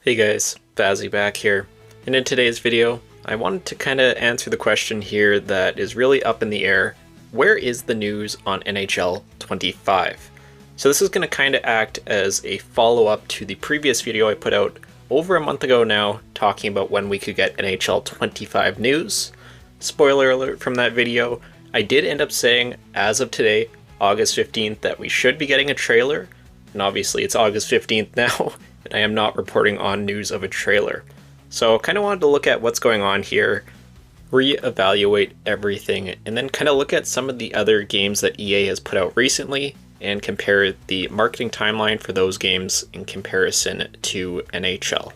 Hey guys, Vazzy back here, and in today's video, I wanted to kind of answer the question here that is really up in the air. Where is the news on NHL 25? So this is going to kind of act as a follow-up to the previous video I put out over a month ago now, talking about when we could get NHL 25 news. Spoiler alert from that video, I did end up saying, as of today, August 15th, that we should be getting a trailer, and obviously it's August 15th now, and I am not reporting on news of a trailer. So kind of wanted to look at what's going on here, reevaluate everything, and then kind of look at some of the other games that EA has put out recently and compare the marketing timeline for those games in comparison to NHL.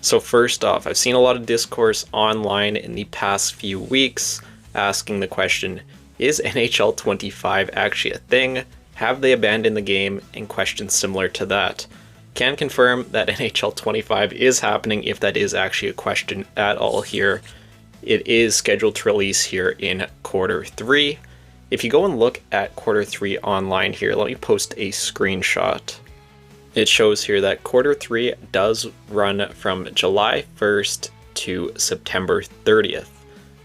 So first off, I've seen a lot of discourse online in the past few weeks asking the question, is NHL 25 actually a thing? Have they abandoned the game? And questions similar to that. Can confirm that NHL 25 is happening, if that is actually a question at all here. It is scheduled to release here in Q3. If you go and look at Q3 online here, let me post a screenshot. It shows here that Q3 does run from July 1st to September 30th.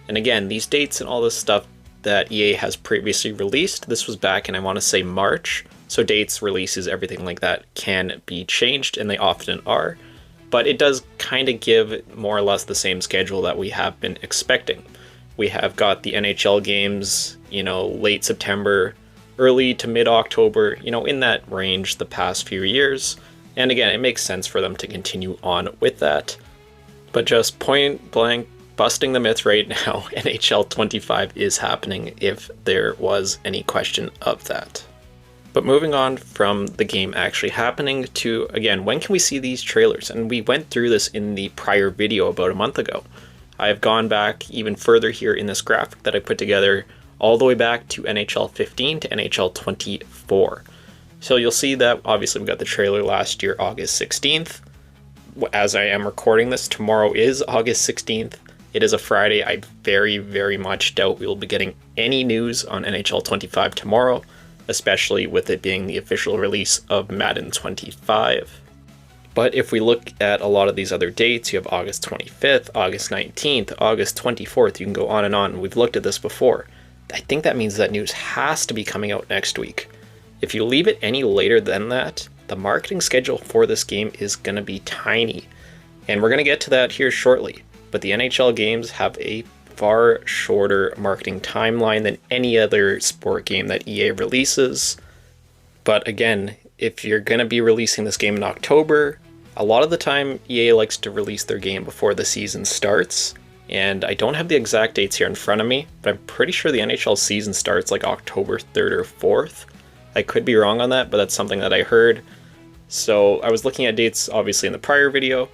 And again, these dates and all this stuff that EA has previously released, this was back in, I want to say, March. So dates, releases, everything like that can be changed, and they often are. But it does kind of give more or less the same schedule that we have been expecting. We have got the NHL games, late September, early to mid-October, in that range the past few years. And again, it makes sense for them to continue on with that. But just point blank, busting the myth right now, NHL 25 is happening, if there was any question of that. But moving on from the game actually happening to, again, when can we see these trailers? And we went through this in the prior video about a month ago. I've gone back even further here in this graphic that I put together, all the way back to NHL 15 to NHL 24. So you'll see that obviously we got the trailer last year, August 16th. As I am recording this, tomorrow is August 16th. It is a Friday. I very, very much doubt we will be getting any news on NHL 25 tomorrow, especially with it being the official release of Madden 25. But if we look at a lot of these other dates, you have August 25th, August 19th, August 24th, you can go on and on. We've looked at this before. I think that means that news has to be coming out next week. If you leave it any later than that, the marketing schedule for this game is going to be tiny. And we're going to get to that here shortly. But the NHL games have a far shorter marketing timeline than any other sport game that EA releases. But again, if you're going to be releasing this game in October, a lot of the time EA likes to release their game before the season starts. And I don't have the exact dates here in front of me, but I'm pretty sure the NHL season starts like October 3rd or 4th. I could be wrong on that, but that's something that I heard. So I was looking at dates obviously in the prior video,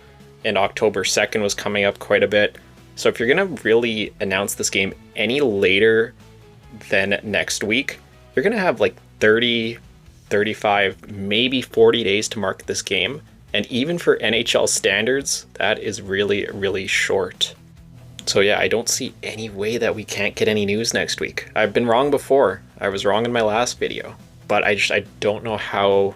and October 2nd was coming up quite a bit. So if you're going to really announce this game any later than next week, you're going to have like 30, 35, maybe 40 days to market this game. And even for NHL standards, that is really, really short. So yeah, I don't see any way that we can't get any news next week. I've been wrong before. I was wrong in my last video. But I don't know how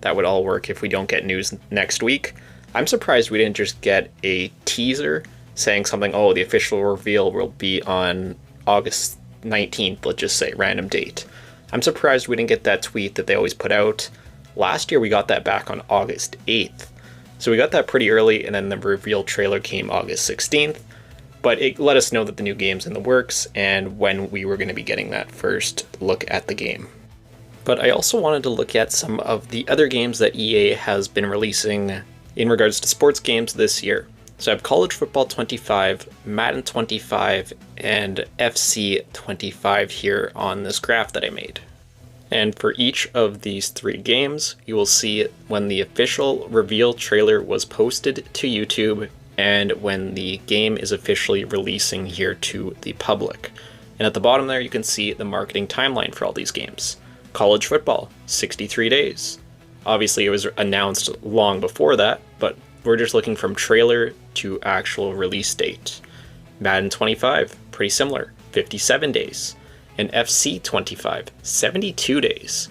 that would all work if we don't get news next week. I'm surprised we didn't just get a teaser saying something, oh, the official reveal will be on August 19th, let's just say, random date. I'm surprised we didn't get that tweet that they always put out. Last year we got that back on August 8th. So we got that pretty early, and then the reveal trailer came August 16th. But it let us know that the new game's in the works and when we were going to be getting that first look at the game. But I also wanted to look at some of the other games that EA has been releasing in regards to sports games this year. So I have College Football 25, Madden 25, and FC 25 here on this graph that I made. And for each of these three games, you will see when the official reveal trailer was posted to YouTube and when the game is officially releasing here to the public. And at the bottom there, you can see the marketing timeline for all these games. College football, 63 days. Obviously, it was announced long before that, but we're just looking from trailer to actual release date. Madden 25, pretty similar, 57 days. And FC 25, 72 days.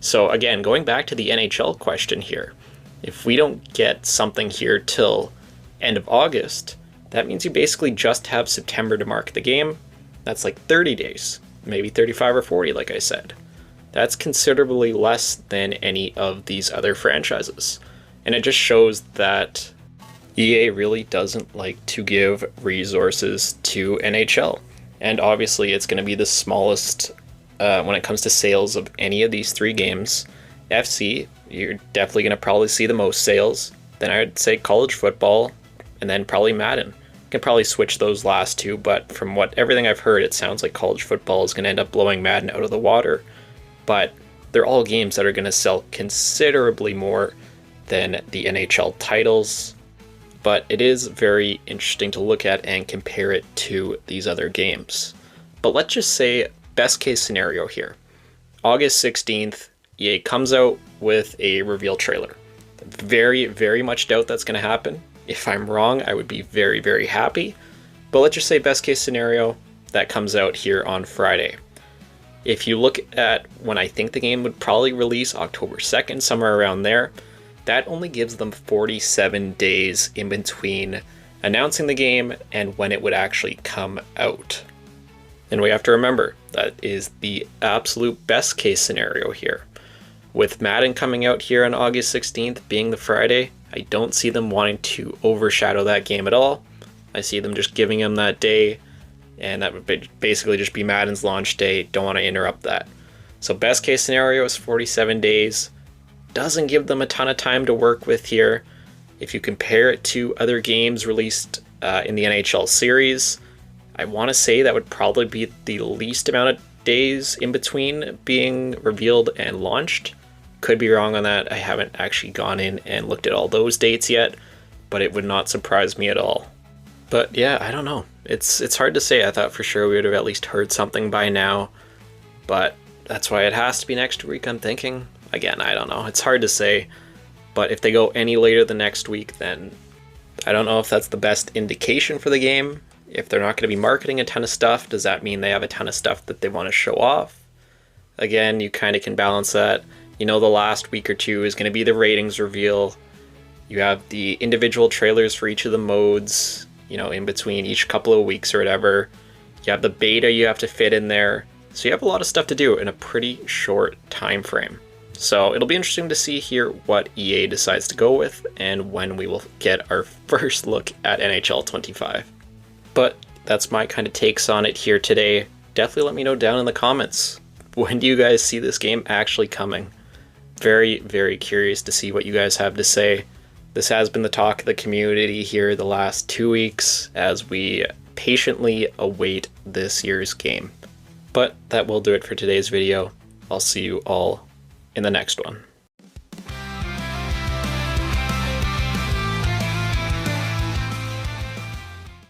So again, going back to the NHL question here, If we don't get something here till end of August, that means you basically just have September to market the game. That's like 30 days, maybe 35 or 40, like I said. That's considerably less than any of these other franchises. And it just shows that EA really doesn't like to give resources to NHL. And obviously it's going to be the smallest when it comes to sales of any of these three games. FC, you're definitely going to probably see the most sales. Then I would say college football, and then probably Madden. You can probably switch those last two, but from everything I've heard, it sounds like college football is going to end up blowing Madden out of the water. But they're all games that are going to sell considerably more than the NHL titles. But it is very interesting to look at and compare it to these other games. But let's just say best case scenario here. August 16th, EA comes out with a reveal trailer. Very, very much doubt that's going to happen. If I'm wrong, I would be very, very happy. But let's just say best case scenario, that comes out here on Friday. If you look at when I think the game would probably release, October 2nd, somewhere around there, that only gives them 47 days in between announcing the game and when it would actually come out. And we have to remember, that is the absolute best case scenario here. With Madden coming out here on August 16th being the Friday, I don't see them wanting to overshadow that game at all. I see them just giving them that day, and that would basically just be Madden's launch day. Don't want to interrupt that. So best case scenario is 47 days. Doesn't give them a ton of time to work with here. If you compare it to other games released in the NHL series, I want to say that would probably be the least amount of days in between being revealed and launched. Could be wrong on that. I haven't actually gone in and looked at all those dates yet, but it would not surprise me at all. But yeah, I don't know. It's hard to say. I thought for sure we would have at least heard something by now, but that's why it has to be next week, I'm thinking. Again, I don't know. It's hard to say, but if they go any later than next week, then I don't know if that's the best indication for the game. If they're not going to be marketing a ton of stuff, does that mean they have a ton of stuff that they want to show off? Again, you kind of can balance that. You know, the last week or two is going to be the ratings reveal. You have the individual trailers for each of the modes, you know, in between each couple of weeks or whatever. You have the beta you have to fit in there. So you have a lot of stuff to do in a pretty short time frame. So it'll be interesting to see here what EA decides to go with and when we will get our first look at NHL 25. But that's my kind of takes on it here today. Definitely let me know down in the comments. When do you guys see this game actually coming? Very, very curious to see what you guys have to say. This has been the talk of the community here the last 2 weeks as we patiently await this year's game. But that will do it for today's video. I'll see you all in the next one.